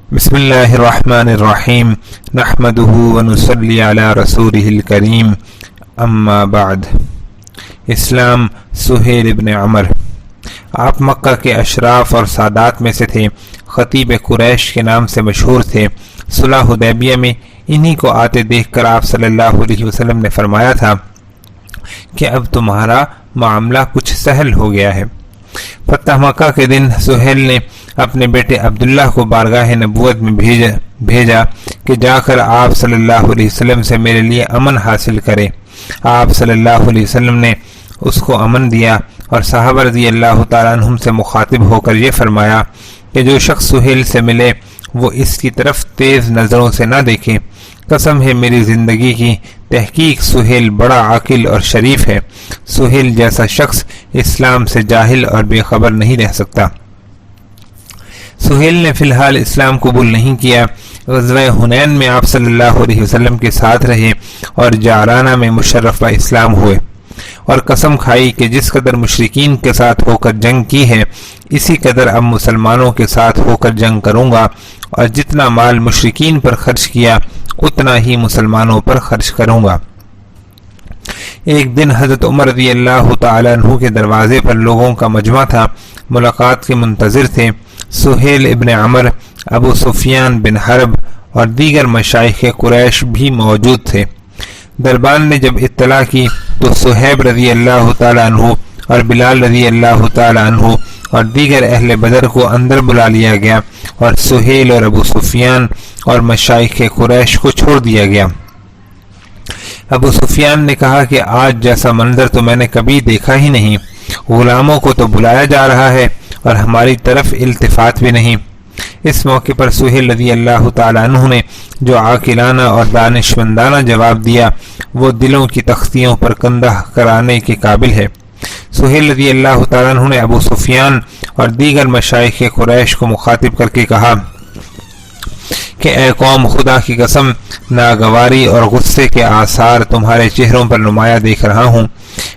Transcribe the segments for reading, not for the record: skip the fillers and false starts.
بسم اللہ الرحمن الرحیم نحمده ونصلی علی رسولہ الکریم اما بعد۔ اسلام سہیل ابن عمر، آپ مکہ کے اشراف اور سادات میں سے تھے، خطیب قریش کے نام سے مشہور تھے۔ صلح حدیبیہ میں انہی کو آتے دیکھ کر آپ صلی اللہ علیہ وسلم نے فرمایا تھا کہ اب تمہارا معاملہ کچھ سہل ہو گیا ہے۔ فتح مکہ کے دن سہیل نے اپنے بیٹے عبداللہ کو بارگاہ نبوت میں بھیجا کہ جا کر آپ صلی اللہ علیہ وسلم سے میرے لیے امن حاصل کرے۔ آپ صلی اللہ علیہ وسلم نے اس کو امن دیا اور صحابہ رضی اللہ تعالیٰ عنہم سے مخاطب ہو کر یہ فرمایا کہ جو شخص سہیل سے ملے وہ اس کی طرف تیز نظروں سے نہ دیکھے۔ قسم ہے میری زندگی کی، تحقیق سہیل بڑا عاقل اور شریف ہے۔ سہیل جیسا شخص اسلام سے جاہل اور بے خبر نہیں رہ سکتا۔ سہیل نے فی الحال اسلام قبول نہیں کیا۔ غزوہ حنین میں آپ صلی اللہ علیہ وسلم کے ساتھ رہے اور جعرانہ میں مشرف اسلام ہوئے، اور قسم کھائی کہ جس قدر مشرکین کے ساتھ ہو کر جنگ کی ہے اسی قدر اب مسلمانوں کے ساتھ ہو کر جنگ کروں گا، اور جتنا مال مشرکین پر خرچ کیا اتنا ہی مسلمانوں پر خرچ کروں گا۔ ایک دن حضرت عمر رضی اللہ تعالیٰ عنہ کے دروازے پر لوگوں کا مجمع تھا، ملاقات کے منتظر تھے۔ سہیل ابن عمر، ابو سفیان بن حرب اور دیگر مشائخ قریش بھی موجود تھے۔ دربار نے جب اطلاع کی تو صہیب رضی اللہ تعالیٰ عنہ اور بلال رضی اللہ تعالیٰ عنہ اور دیگر اہل بدر کو اندر بلا لیا گیا، اور سہیل اور ابو سفیان اور مشائخ قریش کو چھوڑ دیا گیا۔ ابو سفیان نے کہا کہ آج جیسا منظر تو میں نے کبھی دیکھا ہی نہیں، غلاموں کو تو بلایا جا رہا ہے اور ہماری طرف التفات بھی نہیں۔ اس موقع پر سہیل رضی اللہ تعالیٰ عنہ نے جو عاقلانہ اور دانشمندانہ جواب دیا وہ دلوں کی تختیوں پر کندہ کرانے کے قابل ہے۔ سہیل رضی اللہ تعالیٰ عنہ نے ابو سفیان اور دیگر مشائخ قریش کو مخاطب کر کے کہا کہ اے قوم، خدا کی قسم ناگواری اور غصے کے آثار تمہارے چہروں پر نمایاں دیکھ رہا ہوں۔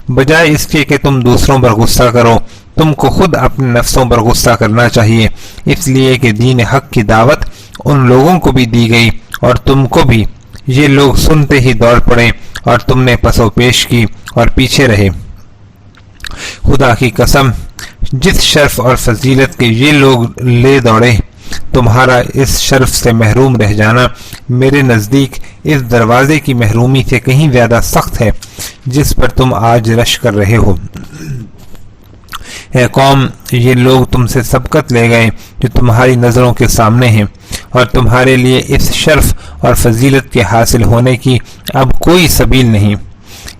بجائے اس کے کہ تم دوسروں پر غصہ کرو، تم کو خود اپنے نفسوں پر غصہ کرنا چاہیے، اس لیے کہ دین حق کی دعوت ان لوگوں کو بھی دی گئی اور تم کو بھی۔ یہ لوگ سنتے ہی دوڑ پڑے اور تم نے پس و پیش کی اور پیچھے رہے۔ خدا کی قسم، جس شرف اور فضیلت کے یہ لوگ لے دوڑے، تمہارا اس شرف سے محروم رہ جانا میرے نزدیک اس دروازے کی محرومی سے کہیں زیادہ سخت ہے جس پر تم آج رش کر رہے ہو۔ اے قوم، یہ لوگ تم سے سبقت لے گئے جو تمہاری نظروں کے سامنے ہیں، اور تمہارے لیے اس شرف اور فضیلت کے حاصل ہونے کی اب کوئی سبیل نہیں۔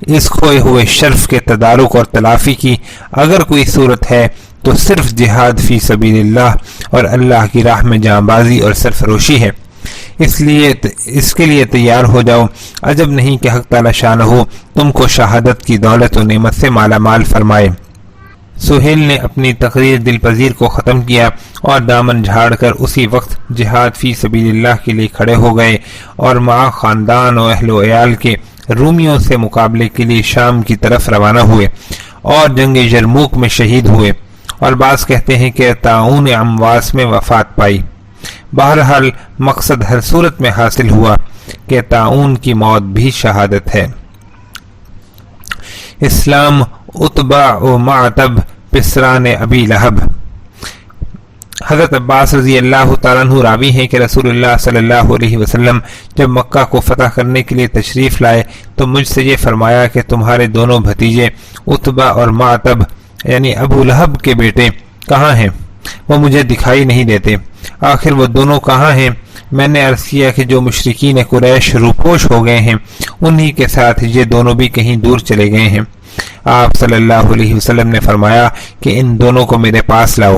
اس کھوئے ہوئے شرف کے تدارک اور تلافی کی اگر کوئی صورت ہے تو صرف جہاد فی سبیل اللہ اور اللہ کی راہ میں جاں بازی اور سرفروشی ہے۔ اس کے لیے تیار ہو جاؤ، عجب نہیں کہ حق تعالی شانہ تم کو شہادت کی دولت و نعمت سے مالا مال فرمائے۔ سہیل نے اپنی تقریر دل پذیر کو ختم کیا اور دامن جھاڑ کر اسی وقت جہاد فی سبیل اللہ کے لیے کھڑے ہو گئے، اور مع خاندان و اہل و عیال کے رومیوں سے مقابلے کے لیے شام کی طرف روانہ ہوئے اور جنگ یرموک میں شہید ہوئے، اور بعض کہتے ہیں کہ طاعون امواس میں وفات پائی۔ بہرحال مقصد ہر صورت میں حاصل ہوا کہ طاعون کی موت بھی شہادت ہے۔ اسلام عتبہ و معتب پسران ابی لہب۔ حضرت عباس رضی اللہ تعالیٰ عنہ راوی ہیں کہ رسول اللہ صلی اللہ علیہ وسلم جب مکہ کو فتح کرنے کے لیے تشریف لائے تو مجھ سے یہ فرمایا کہ تمہارے دونوں بھتیجے عتبہ اور معتب یعنی ابو لہب کے بیٹے کہاں ہیں؟ وہ مجھے دکھائی نہیں دیتے۔ آخر وہ دونوں کہاں ہیں؟ میں نے عرض کیا کہ جو مشرکین قریش روپوش ہو گئے ہیں انہی کے ساتھ یہ دونوں بھی کہیں دور چلے گئے ہیں۔ آپ صلی اللہ علیہ وسلم نے فرمایا کہ ان دونوں کو میرے پاس لاؤ۔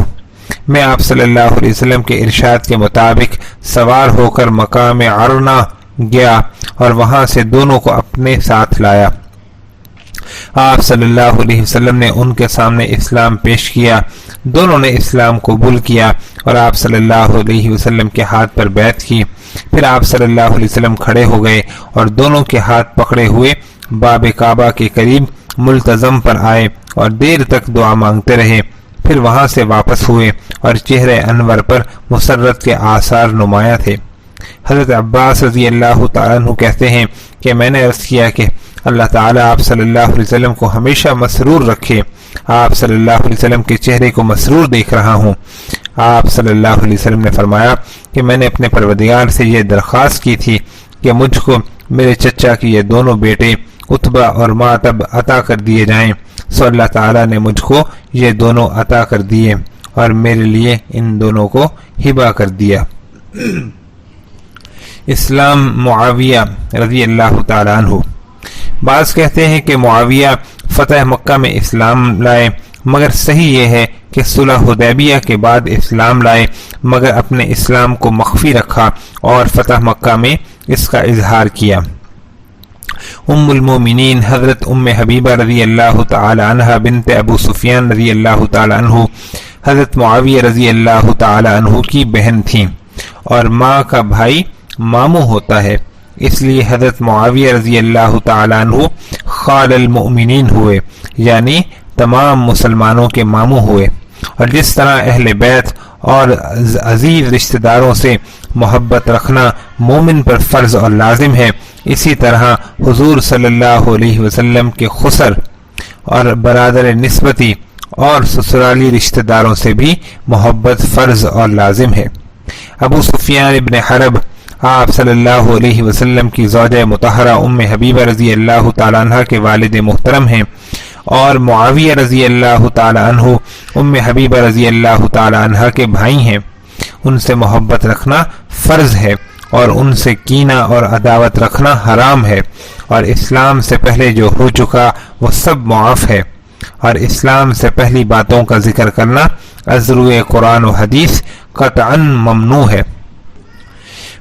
میں آپ صلی اللہ علیہ وسلم کے ارشاد کے مطابق سوار ہو کر مقام عرنا گیا اور وہاں سے دونوں کو اپنے ساتھ لایا۔ آپ صلی اللہ علیہ وسلم نے ان کے سامنے اسلام پیش کیا، دونوں نے اسلام قبول کیا اور آپ صلی اللہ علیہ وسلم کے ہاتھ پر بیعت کی۔ پھر آپ صلی اللہ علیہ وسلم کھڑے ہو گئے اور دونوں کے ہاتھ پکڑے ہوئے باب کعبہ کے قریب ملتزم پر آئے اور دیر تک دعا مانگتے رہے۔ پھر وہاں سے واپس ہوئے اور چہرے انور پر مسرت کے آثار نمایاں تھے۔ حضرت عباس رضی اللہ تعالیٰ عنہ کہتے ہیں کہ میں نے عرض کیا کہ اللہ تعالیٰ آپ صلی اللہ علیہ وسلم کو ہمیشہ مسرور رکھے، آپ صلی اللہ علیہ وسلم کے چہرے کو مسرور دیکھ رہا ہوں۔ آپ صلی اللہ علیہ وسلم نے فرمایا کہ میں نے اپنے پروردگار سے یہ درخواست کی تھی کہ مجھ کو میرے چچا کی یہ دونوں بیٹے عتبہ اور معتب عطا کر دیے جائیں، سو اللہ تعالیٰ نے مجھ کو یہ دونوں عطا کر دیے اور میرے لیے ان دونوں کو ہبہ کر دیا۔ اسلام معاویہ رضی اللہ تعالیٰ عنہ۔ بعض کہتے ہیں کہ معاویہ فتح مکہ میں اسلام لائے، مگر صحیح یہ ہے کہ صلح حدیبیہ کے بعد اسلام لائے، مگر اپنے اسلام کو مخفی رکھا اور فتح مکہ میں اس کا اظہار کیا۔ ام المومنین حضرت ام حبیبہ رضی اللہ تعالی عنہ بنت ابو سفیان رضی اللہ تعالی عنہ حضرت معاویہ رضی اللہ تعالی عنہ کی بہن تھیں، اور ماں کا بھائی ماموں ہوتا ہے، اس لیے حضرت معاویہ رضی اللہ تعالی عنہ خال المؤمنین ہوئے، یعنی تمام مسلمانوں کے ماموں ہوئے۔ اور جس طرح اہل بیت اور عزیز رشتہ داروں سے محبت رکھنا مومن پر فرض اور لازم ہے، اسی طرح حضور صلی اللہ علیہ وسلم کے خسر اور برادر نسبتی اور سسرالی رشتہ داروں سے بھی محبت فرض اور لازم ہے۔ ابو سفیان ابن حرب آپ صلی اللہ علیہ وسلم کی زوجہ مطہرہ ام حبیبہ رضی اللہ تعالیٰ عنہ کے والد محترم ہیں، اور معاویہ رضی اللہ تعالیٰ عنہ ام حبیبہ رضی اللہ تعالیٰ عنہ کے بھائی ہیں۔ ان سے محبت رکھنا فرض ہے اور ان سے کینہ اور عداوت رکھنا حرام ہے، اور اسلام سے پہلے جو ہو چکا وہ سب معاف ہے، اور اسلام سے پہلی باتوں کا ذکر کرنا از روئے قرآن و حدیث قطعاً ممنوع ہے۔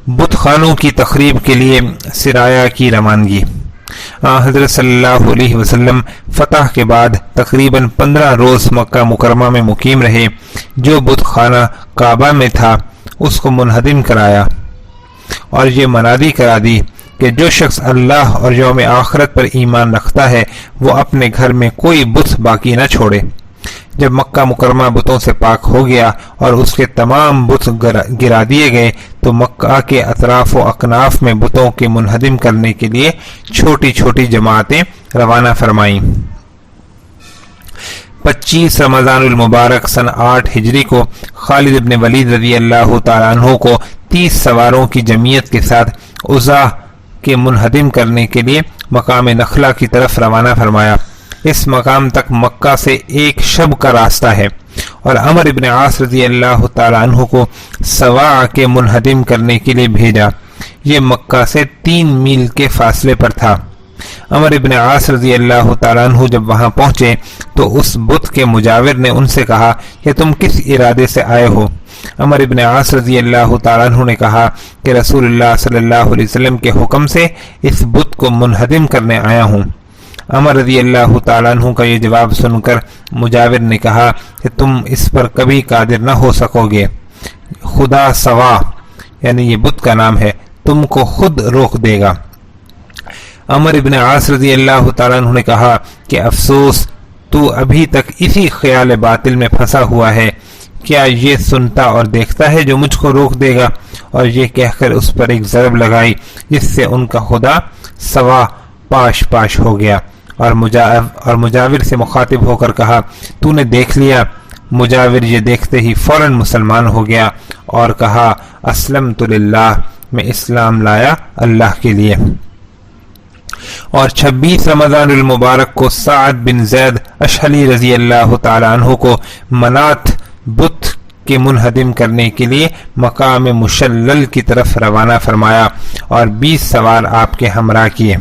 بت خانوں کی تخریب کے لیے سرایا کی روانگی۔ حضرت صلی اللہ علیہ وسلم فتح کے بعد تقریباً 15 روز مکہ مکرمہ میں مقیم رہے۔ جو بت خانہ کعبہ میں تھا اس کو منہدم کرایا اور یہ منادی کرا دی کہ جو شخص اللہ اور یوم آخرت پر ایمان رکھتا ہے وہ اپنے گھر میں کوئی بت باقی نہ چھوڑے۔ جب مکہ مکرمہ بتوں سے پاک ہو گیا اور اس کے تمام بت گرا دیے گئے تو مکہ کے اطراف و اکناف میں بتوں کے منہدم کرنے کے لیے چھوٹی چھوٹی جماعتیں روانہ فرمائیں۔ 25 رمضان المبارک سن 8 ہجری کو خالد ابن ولید رضی اللہ تعالیٰ عنہ کو 30 سواروں کی جمعیت کے ساتھ عزا کے منہدم کرنے کے لیے مقام نخلہ کی طرف روانہ فرمایا۔ اس مقام تک مکہ سے ایک شب کا راستہ ہے، اور عمر ابن عاص رضی اللہ تعالیٰ عنہ کو سواع کے منہدم کرنے کے لیے بھیجا۔ یہ مکہ سے 3 میل کے فاصلے پر تھا۔ عمر ابن عاص رضی اللہ تعالیٰ عنہ جب وہاں پہنچے تو اس بت کے مجاور نے ان سے کہا کہ تم کس ارادے سے آئے ہو؟ عمر ابن عاص رضی اللہ تعالیٰ عنہ نے کہا کہ رسول اللہ صلی اللہ علیہ وسلم کے حکم سے اس بت کو منہدم کرنے آیا ہوں۔ عمر رضی اللہ تعالیٰ عنہ کا یہ جواب سن کر مجاور نے کہا کہ تم اس پر کبھی قادر نہ ہو سکو گے، خدا سوا یعنی یہ بت کا نام ہے تم کو خود روک دے گا۔ عمر ابن عاص رضی اللہ تعالیٰ عنہ نے کہا کہ افسوس، تو ابھی تک اسی خیال باطل میں پھنسا ہوا ہے، کیا یہ سنتا اور دیکھتا ہے جو مجھ کو روک دے گا؟ اور یہ کہہ کر اس پر ایک ضرب لگائی جس سے ان کا خدا سوا پاش پاش ہو گیا، اور مجاور سے مخاطب ہو کر کہا تو نے دیکھ لیا؟ مجاور یہ دیکھتے ہی فوراً مسلمان ہو گیا اور کہا اسلمت للہ، میں اسلام لایا اللہ کے لیے۔ اور 26 رمضان المبارک کو سعد بن زید اشہلی رضی اللہ تعالی عنہ کو منات بت کے منہدم کرنے کے لیے مقام مشلل کی طرف روانہ فرمایا اور 20 سوار آپ کے ہمراہ کیے۔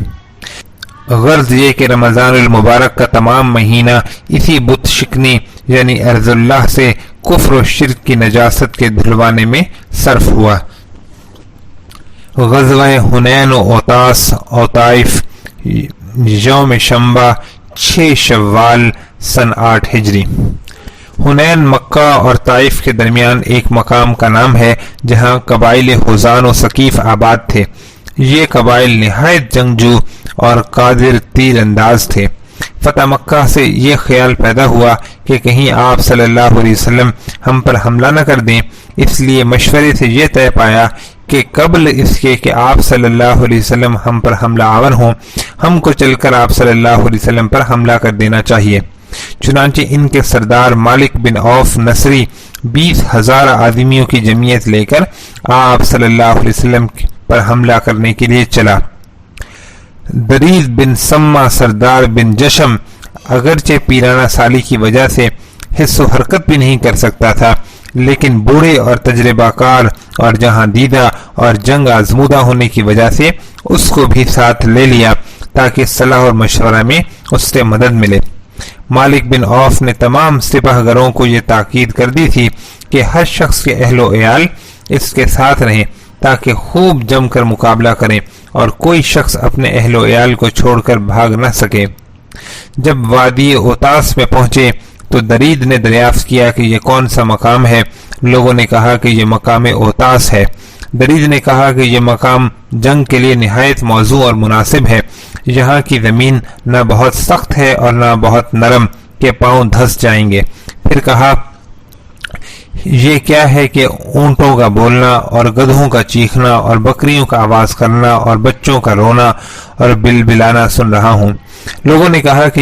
غرض یہ کہ رمضان المبارک کا تمام مہینہ اسی بت شکنی یعنی ارض اللہ سے کفر و شرک کی نجاست کے دھلوانے میں صرف ہوا۔ غزوہ حنین و اوتاس اور طائف یوم شنبہ 6 شوال سن 8 ہجری۔ حنین مکہ اور طائف کے درمیان ایک مقام کا نام ہے جہاں قبائل حزان و ثقیف آباد تھے۔ یہ قبائل نہایت جنگجو اور قادر تیر انداز تھے۔ فتح مکہ سے یہ خیال پیدا ہوا کہ کہیں آپ صلی اللہ علیہ وسلم ہم پر حملہ نہ کر دیں، اس لیے مشورے سے یہ طے پایا کہ قبل اس کے کہ آپ صلی اللہ علیہ وسلم ہم پر حملہ آور ہوں، ہم کو چل کر آپ صلی اللہ علیہ وسلم پر حملہ کر دینا چاہیے۔ چنانچہ ان کے سردار مالک بن عوف نصری 20,000 آدمیوں کی جمعیت لے کر آپ صلی اللہ علیہ وسلم پر حملہ کرنے کے لیے چلا۔ درید بن سما سردار بن جشم اگرچہ پیرانہ سالی کی وجہ سے حص و حرکت بھی نہیں کر سکتا تھا، لیکن بوڑھے اور تجربہ کار اور جہاں دیدہ اور جنگ آزمودہ ہونے کی وجہ سے اس کو بھی ساتھ لے لیا تاکہ صلاح اور مشورہ میں اس سے مدد ملے۔ مالک بن عوف نے تمام سپاہ گروں کو یہ تاکید کر دی تھی کہ ہر شخص کے اہل و عیال اس کے ساتھ رہیں تاکہ خوب جم کر مقابلہ کریں اور کوئی شخص اپنے اہل و عیال کو چھوڑ کر بھاگ نہ سکے۔ جب وادی اوتاس میں پہنچے تو درید نے دریافت کیا کہ یہ کون سا مقام ہے۔ لوگوں نے کہا کہ یہ مقام اوتاس ہے۔ درید نے کہا کہ یہ مقام جنگ کے لیے نہایت موزوں اور مناسب ہے، یہاں کی زمین نہ بہت سخت ہے اور نہ بہت نرم کہ پاؤں دھس جائیں گے۔ پھر کہا یہ کیا ہے کہ اونٹوں کا بولنا اور گدھوں کا چیخنا اور بکریوں کا آواز کرنا اور بچوں کا رونا اور بلبلانا سن رہا ہوں۔ لوگوں نے کہا کہ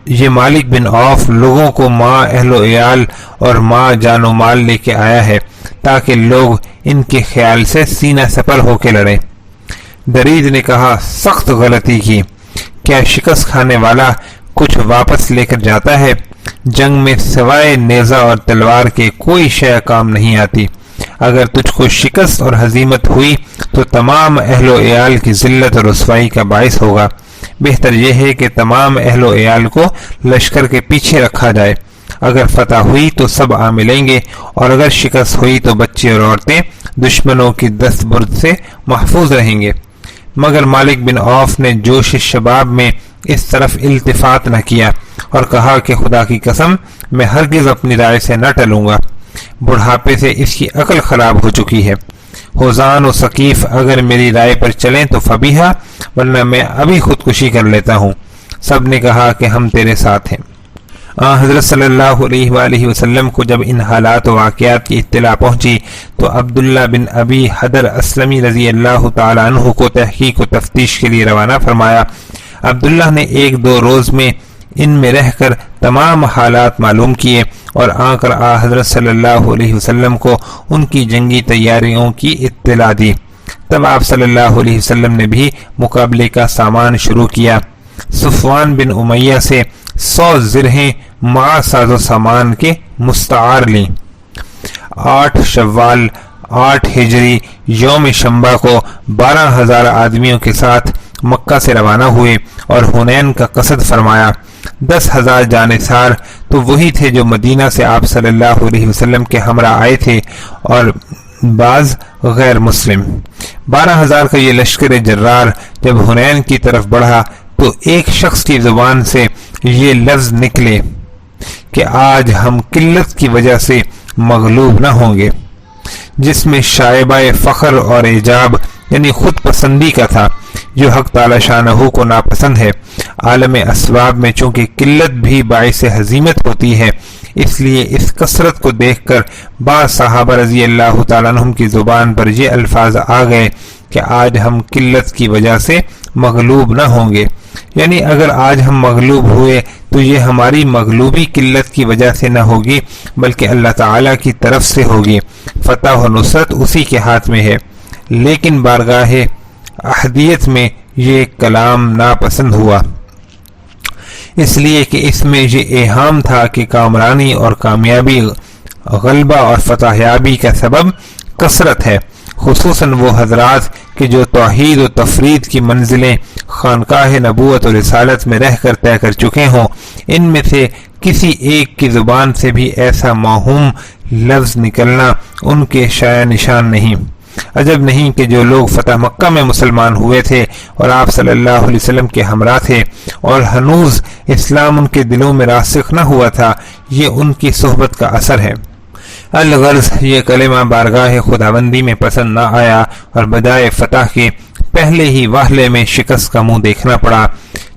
یہ مالک بن عوف لوگوں کو ماں اہل و عیال اور ماں جان و مال لے کے آیا ہے تاکہ لوگ ان کے خیال سے سینہ سپر ہو کے لڑیں۔ درید نے کہا سخت غلطی کی، کیا شکست کھانے والا کچھ واپس لے کر جاتا ہے؟ جنگ میں سوائے نیزہ اور تلوار کے کوئی شے کام نہیں آتی۔ اگر تجھ کو شکست اور ہزیمت ہوئی تو تمام اہل و عیال کی ذلت اور رسوائی کا باعث ہوگا۔ بہتر یہ ہے کہ تمام اہل و عیال کو لشکر کے پیچھے رکھا جائے۔ اگر فتح ہوئی تو سب آ ملیں گے اور اگر شکست ہوئی تو بچے اور عورتیں دشمنوں کی دست برد سے محفوظ رہیں گے۔ مگر مالک بن عوف نے جوش شباب میں اس طرف التفات نہ کیا اور کہا کہ خدا کی قسم میں ہرگز اپنی رائے سے نہ ٹلوں گا، بڑھاپے سے اس کی عقل خراب ہو چکی ہے۔ حوزان و ثقیف اگر میری رائے پر چلیں تو فبیہا، ورنہ میں ابھی خودکشی کر لیتا ہوں۔ سب نے کہا کہ ہم تیرے ساتھ ہیں۔ حضرت صلی اللہ علیہ وآلہ وسلم کو جب ان حالات و واقعات کی اطلاع پہنچی تو عبداللہ بن ابی حدر اسلمی رضی اللہ تعالی عنہ کو تحقیق و تفتیش کے لیے روانہ فرمایا۔ عبداللہ نے 1-2 روز میں ان میں رہ کر تمام حالات معلوم کیے اور آ کر حضرت صلی اللہ علیہ وسلم کو ان کی جنگی تیاریوں کی اطلاع دی۔ تب آپ صلی اللہ علیہ وسلم نے بھی مقابلے کا سامان شروع کیا۔ صفوان بن امیہ سے 100 زرہیں مع ساز و سامان کے مستعار لیں۔ 8 شوال 8 ہجری یوم شنبہ کو 12,000 آدمیوں کے ساتھ مکہ سے روانہ ہوئے اور حنین کا قصد فرمایا۔ 10,000 جانثار تو وہی تھے جو مدینہ سے آپ صلی اللہ علیہ وسلم کے ہمراہ آئے تھے اور بعض غیر مسلم۔ 12,000 کا یہ لشکر جرار جب حنین کی طرف بڑھا تو ایک شخص کی زبان سے یہ لفظ نکلے کہ آج ہم قلت کی وجہ سے مغلوب نہ ہوں گے، جس میں شائبہ فخر اور اعجاب یعنی خود پسندی کا تھا جو حق تعالی شانہ کو ناپسند ہے۔ عالم اسباب میں چونکہ قلت بھی باعث ہزیمت ہوتی ہے، اس لیے اس کثرت کو دیکھ کر بعض صحابہ رضی اللہ تعالیٰ عنہم کی زبان پر یہ الفاظ آ گئے کہ آج ہم قلت کی وجہ سے مغلوب نہ ہوں گے، یعنی اگر آج ہم مغلوب ہوئے تو یہ ہماری مغلوبی قلت کی وجہ سے نہ ہوگی بلکہ اللہ تعالیٰ کی طرف سے ہوگی۔ فتح و نصرت اسی کے ہاتھ میں ہے۔ لیکن بارگاہ احدیت میں یہ کلام ناپسند ہوا، اس لیے کہ اس میں یہ ایہام تھا کہ کامرانی اور کامیابی، غلبہ اور فتح یابی کا سبب کثرت ہے، خصوصاً وہ حضرات کہ جو توحید و تفرید کی منزلیں خانقاہ نبوت و رسالت میں رہ کر طے کر چکے ہوں۔ ان میں سے کسی ایک کی زبان سے بھی ایسا موہوم لفظ نکلنا ان کے شایع نشان نہیں۔ عجب نہیں کہ جو لوگ فتح مکہ میں مسلمان ہوئے تھے اور آپ صلی اللہ علیہ وسلم کے ہمراہ تھے اور ہنوز اسلام ان کے دلوں میں راسخ نہ ہوا تھا، یہ ان کی صحبت کا اثر ہے۔ الغرض یہ کلمہ بارگاہ خداوندی میں پسند نہ آیا اور بدائے فتح کے پہلے ہی واہلے میں شکست کا منہ دیکھنا پڑا،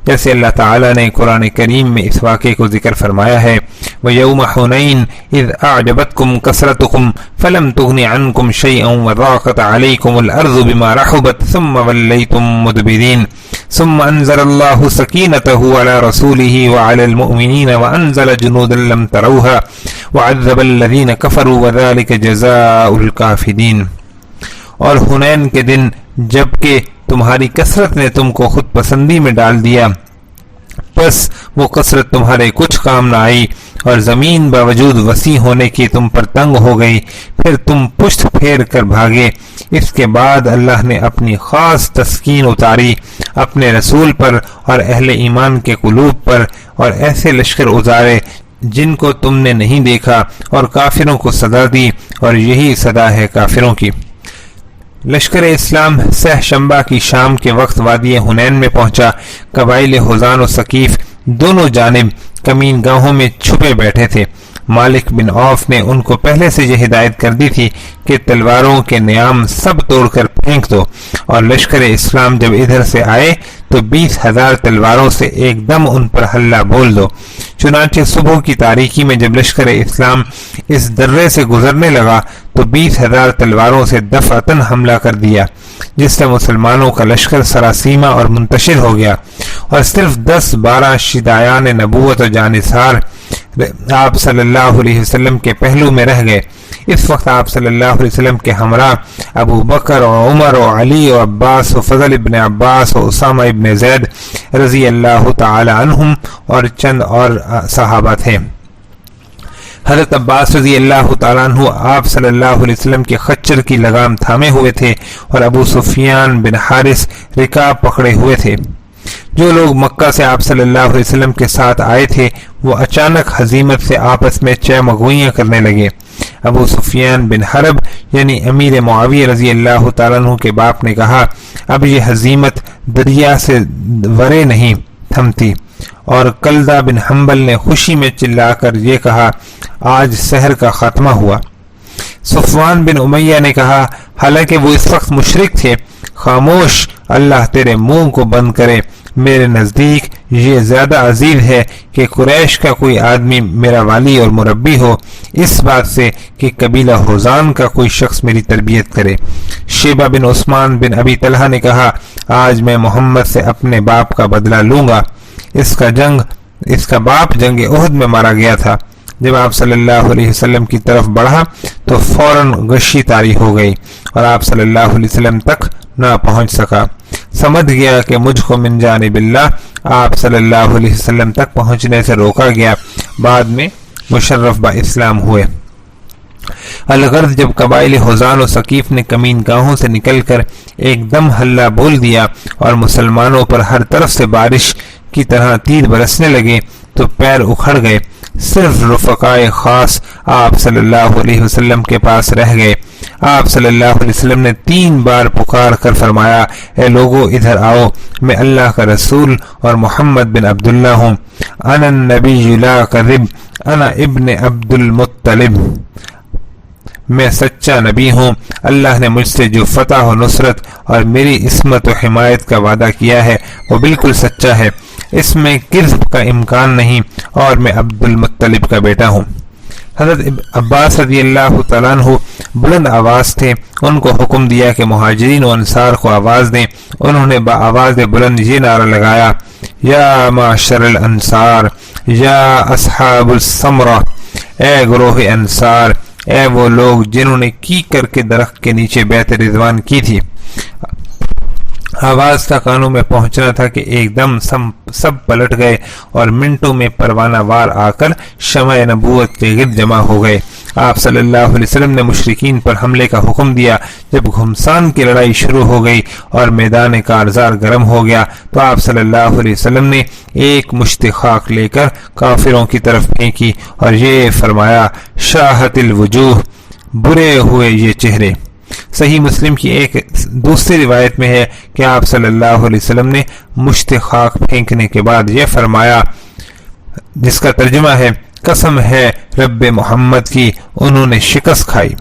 جیسے اللہ تعالیٰ نے قرآن کریم میں اس واقعے کو ذکر فرمایا ہے، وَيَوْمَ حُنَيْنٍ إِذْ أَعْجَبَتْكُمْ كَثْرَتُكُمْ فَلَمْ تُغْنِ عَنْكُمْ شَيْئًا وَضَاقَتْ عَلَيْكُمُ الْأَرْضُ بِمَا رَحُبَتْ ثُمَّ وَلَّيْتُمْ مُدْبِرِينَ ثُمَّ أَنزَلَ اللَّهُ سَكِينَتَهُ عَلَى رَسُولِهِ وَعَلَى الْمُؤْمِنِينَ وَأَنزَلَ جُنُودًا لَّمْ تَرَوْهَا وَعَذَّبَ الَّذِينَ كَفَرُوا وَذَلِكَ جَزَاءُ الْكَافِرِينَ۔ اور حنین کے دن جبکہ تمہاری کثرت نے تم کو خود پسندی میں ڈال دیا، بس وہ کثرت تمہارے کچھ کام نہ آئی، اور زمین باوجود وسیع ہونے کی تم پر تنگ ہو گئی، پھر تم پشت پھیر کر بھاگے۔ اس کے بعد اللہ نے اپنی خاص تسکین اتاری اپنے رسول پر اور اہل ایمان کے قلوب پر، اور ایسے لشکر اتارے جن کو تم نے نہیں دیکھا، اور کافروں کو سزا دی، اور یہی سزا ہے کافروں کی۔ لشکر اسلام سہ شنبہ کی شام کے وقت وادی حنین میں پہنچا۔ قبائل حزان و ثقیف دونوں جانب کمین گاہوں میں چھپے بیٹھے تھے۔ مالک بن عوف نے ان کو پہلے سے یہ ہدایت کر دی تھی کہ تلواروں کے نیام سب توڑ کر پھینک دو، اور لشکر اسلام جب ادھر سے آئے تو 20,000 تلواروں سے ایک دم ان پر حلہ بول دو۔ چنانچہ صبح کی تاریکی میں جب لشکر اسلام اس درے سے گزرنے لگا تو 20,000 تلواروں سے دفعتاً حملہ کر دیا، جس سے مسلمانوں کا لشکر سراسیمہ اور منتشر ہو گیا، اور صرف 10-12 شدایان نبوت و جانثار آپ صلی اللہ علیہ وسلم کے پہلو میں رہ گئے۔ اس وقت آپ صلی اللہ علیہ وسلم کے ہمراہ ابو بکر و عمر و علی و عباس و فضل ابن عباس و اسامہ ابن زید رضی اللہ تعالی عنہم اور چند اور صحابہ تھے۔ حضرت عباس رضی اللہ تعالیٰ عنہ آپ صلی اللہ علیہ وسلم کے خچر کی لگام تھامے ہوئے تھے، اور ابو سفیان بن حارث رکاب پکڑے ہوئے تھے۔ جو لوگ مکہ سے آپ صلی اللہ علیہ وسلم کے ساتھ آئے تھے وہ اچانک ہزیمت سے آپس میں چہ مگوئیاں کرنے لگے۔ ابو سفیان بن حرب یعنی امیر معاویہ رضی اللہ تعالیٰ عنہ کے باپ نے کہا، اب یہ ہزیمت دریا سے ورے نہیں تھمتی، اور کلدہ بن حنبل نے خوشی میں چلا کر یہ کہا، آج سحر کا خاتمہ ہوا۔ صفوان بن امیہ نے کہا، حالانکہ وہ اس وقت مشرک تھے، خاموش، اللہ تیرے منہ کو بند کرے، میرے نزدیک یہ زیادہ عزیز ہے کہ قریش کا کوئی آدمی میرا والی اور مربی ہو، اس بات سے کہ قبیلہ حزان کا کوئی شخص میری تربیت کرے۔ شیبہ بن عثمان بن ابی طلحہ نے کہا، آج میں محمد سے اپنے باپ کا بدلہ لوں گا، اس کا باپ جنگ احد میں مارا گیا تھا۔ جب آپ صلی اللہ علیہ وسلم کی طرف بڑھا تو فوراً غشی طاری ہو گئی اور آپ صلی اللہ علیہ وسلم تک نہ پہنچ سکا۔ سمجھ گیا کہ مجھ کو من جانب اللہ آپ صلی اللہ علیہ وسلم تک پہنچنے سے روکا گیا۔ بعد میں مشرف با اسلام ہوئے۔ الغرض جب قبائل حزان و ثقیف نے کمین گاہوں سے نکل کر ایک دم ہلہ بول دیا اور مسلمانوں پر ہر طرف سے بارش کی طرح تیر برسنے لگے تو پیر اکھڑ گئے۔ صرف رفقائے خاص آپ صلی اللہ علیہ وسلم کے پاس رہ گئے۔ آپ صلی اللہ علیہ وسلم نے 3 بار پکار کر فرمایا، اے لوگو ادھر آؤ، میں اللہ کا رسول اور محمد بن عبداللہ ہوں، انا النبی لا کذب، انا ابن عبد المطلب، میں سچا نبی ہوں۔ اللہ نے مجھ سے جو فتح و نصرت اور میری عصمت و حمایت کا وعدہ کیا ہے وہ بالکل سچا ہے، اس میں کذب کا امکان نہیں، اور میں عبد المطلب کا بیٹا ہوں۔ حضرت عباس رضی اللہ تعالیٰ عنہ بلند آواز تھے، ان کو حکم دیا کہ مہاجرین و انصار کو آواز دیں۔ انہوں نے بآواز بلند یہ نعرہ لگایا، یا معشر الانصار، یا اصحاب الثمرہ، اے گروہ انصار، اے وہ لوگ جنہوں نے کیکر کے درخت کے نیچے بیعت رضوان کی تھی۔ آواز کا کانوں میں پہنچنا تھا کہ ایک دم سب پلٹ گئے اور منٹوں میں پروانہ وار آ کر شمع نبوت کے گرد جمع ہو گئے۔ آپ صلی اللہ علیہ وسلم نے مشرکین پر حملے کا حکم دیا۔ جب گھمسان کی لڑائی شروع ہو گئی اور میدان کارزار گرم ہو گیا تو آپ صلی اللہ علیہ وسلم نے ایک مشت خاک لے کر کافروں کی طرف پھینکی اور یہ فرمایا، شاہت الوجوہ، برے ہوئے یہ چہرے۔ صحیح مسلم کی ایک دوسری روایت میں ہے کہ آپ صلی اللہ علیہ وسلم نے مشت خاک پھینکنے کے بعد یہ فرمایا، جس کا ترجمہ ہے، قسم ہے رب محمد کی، انہوں نے شکست کھائی۔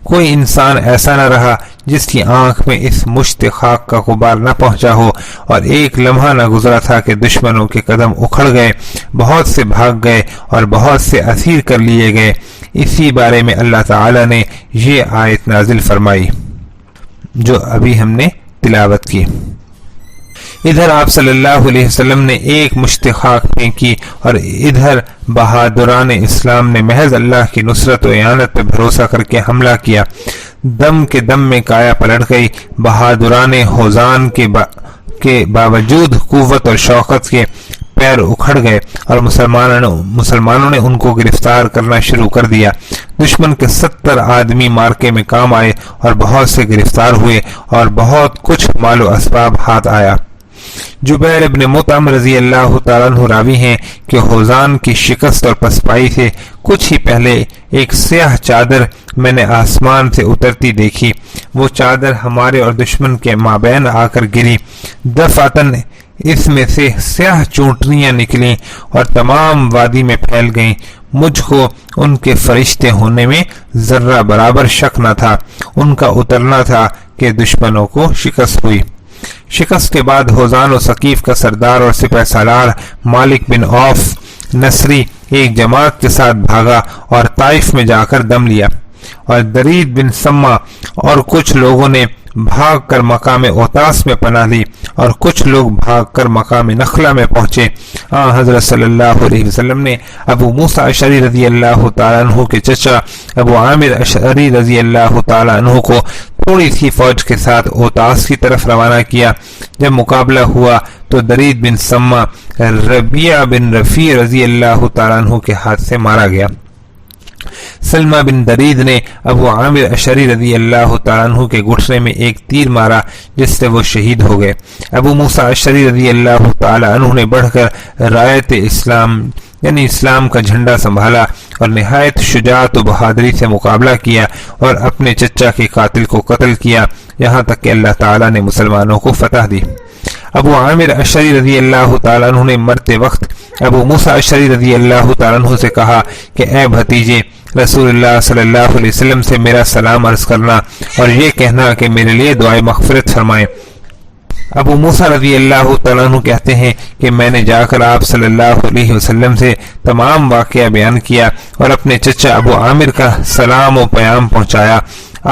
کوئی انسان ایسا نہ رہا جس کی آنکھ میں اس مشت خاک کا غبار نہ پہنچا ہو، اور ایک لمحہ نہ گزرا تھا کہ دشمنوں کے قدم اکھڑ گئے، بہت سے بھاگ گئے اور بہت سے اسیر کر لیے گئے۔ اسی بارے میں اللہ تعالی نے یہ آیت نازل فرمائی جو ابھی ہم نے تلاوت کی۔ ادھر آپ صلی اللہ علیہ وسلم نے ایک مشت خاک پھینکی اور ادھر بہادران اسلام نے محض اللہ کی نصرت و اعانت پہ بھروسہ کر کے حملہ کیا۔ دم کے دم میں کایا پلٹ گئی۔ بہادران ہوزان کے باوجود قوت اور شوکت کے پیر اکھڑ گئے اور مسلمانوں نے ان کو گرفتار کرنا شروع کر دیا۔ دشمن کے 70 آدمی مارکے میں کام آئے اور بہت سے گرفتار ہوئے اور بہت کچھ مال و اسباب ہاتھ آیا۔ جبیر ابن مطعم رضی اللہ تعالیٰ عنہ راوی ہیں کہ ہوزان کی شکست اور پسپائی سے کچھ ہی پہلے ایک سیاہ چادر میں نے آسمان سے اترتی دیکھی۔ وہ چادر ہمارے اور دشمن کے مابین آ کر گری۔ دفعتاً اس میں سے سیاہ چونٹیاں نکلیں اور تمام وادی میں پھیل گئیں۔ مجھ کو ان کے فرشتے ہونے میں ذرہ برابر شک نہ تھا۔ ان کا اترنا تھا کہ دشمنوں کو شکست ہوئی۔ شکست کے بعد ہوزان و ثقیف کا سردار اور سپہ سالار مالک بن عوف نصری ایک جماعت کے ساتھ بھاگا اور طائف میں جا کر دم لیا، اور درید بن سما اور کچھ لوگوں نے بھاگ کر مقام اوتاس میں پناہ لی، اور کچھ لوگ بھاگ کر مقام نخلا میں پہنچے۔ حضرت صلی اللہ علیہ وسلم نے ابو موسیٰ اشعری رضی اللہ تعالیٰ عنہ کے چچا ابو عامر اشعری رضی اللہ تعالیٰ عنہ کو تھوڑی سی فوج کے ساتھ اوتاس کی طرف روانہ کیا۔ جب مقابلہ ہوا تو درید بن سما ربیع بن رفیع رضی اللہ تعالیٰ عنہ کے ہاتھ سے مارا گیا۔ سلمہ بن درید نے ابو عامر اشعری رضی اللہ تعالیٰ عنہ کے گھٹنے میں ایک تیر مارا جس سے وہ شہید ہو گئے۔ ابو موسیٰ اشعری رضی اللہ تعالیٰ عنہ نے بڑھ کر رایت اسلام یعنی اسلام کا جھنڈا سنبھالا اور نہایت شجاعت و بہادری سے مقابلہ کیا اور اپنے چچا کے قاتل کو قتل کیا، یہاں تک کہ اللہ تعالیٰ نے مسلمانوں کو فتح دی۔ ابو عامر اشعری رضی اللہ تعالیٰ عنہ نے مرتے وقت ابو موسیٰ اشعری رضی اللہ تعالیٰ عنہ سے کہا کہ اے بھتیجے، رسول اللہ صلی اللہ علیہ وسلم سے میرا سلام عرض کرنا اور یہ کہنا کہ میرے لیے دعائے مغفرت فرمائیں۔ ابو موسیٰ رضی اللہ تعالیٰ عنہ کہتے ہیں کہ میں نے جا کر آپ صلی اللہ علیہ وسلم سے تمام واقعہ بیان کیا اور اپنے چچا ابو عامر کا سلام و پیام پہنچایا۔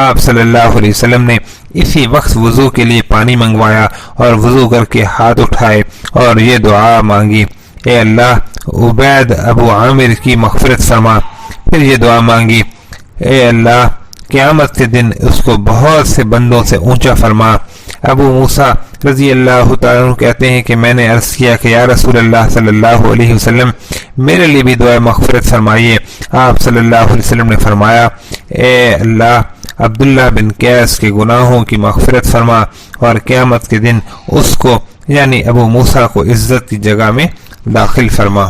آپ صلی اللہ علیہ وسلم نے اسی وقت وضو کے لیے پانی منگوایا اور وضو کر کے ہاتھ اٹھائے اور یہ دعا مانگی، اے اللہ عبید ابو عامر کی مغفرت فرما۔ پھر یہ دعا مانگی، اے اللہ قیامت کے دن اس کو بہت سے بندوں سے اونچا فرما۔ ابو موسیٰ رضی اللہ تعالیٰ عنہ کہتے ہیں کہ میں نے عرض کیا کہ یا رسول اللہ صلی اللہ علیہ وسلم، میرے لیے بھی دعائے مغفرت فرمائیے۔ آپ صلی اللہ علیہ وسلم نے فرمایا، اے اللہ عبداللہ بن قیس کے گناہوں کی مغفرت فرما اور قیامت کے دن اس کو یعنی ابو موسیٰ کو عزت کی جگہ میں داخل فرما۔